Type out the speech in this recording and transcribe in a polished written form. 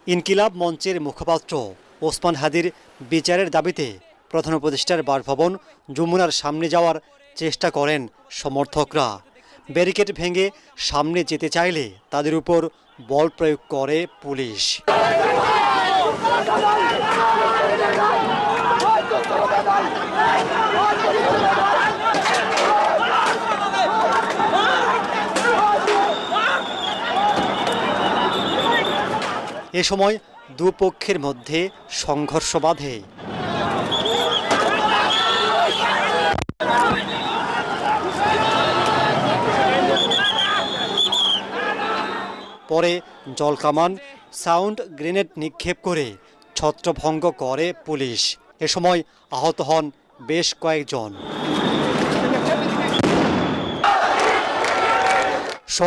ইনকিলাব মঞ্চের মুখপাত্র ওসমান হাদির বিচারের দাবিতে প্রধান উপদেষ্টার বাসভবন যমুনার সামনে যাওয়ার চেষ্টা করেন সমর্থকরা। ব্যারিকেড ভেঙে সামনে যেতে চাইলে তাদের উপর বল প্রয়োগ করে পুলিশ। এ সময় দুপক্ষের মধ্যে সংঘর্ষ বাধে। পরে জলকামান, সাউন্ড গ্রেনেড নিক্ষেপ করে ছত্রভঙ্গ করে পুলিশ। এ সময় আহত হন বেশ কয়েকজন।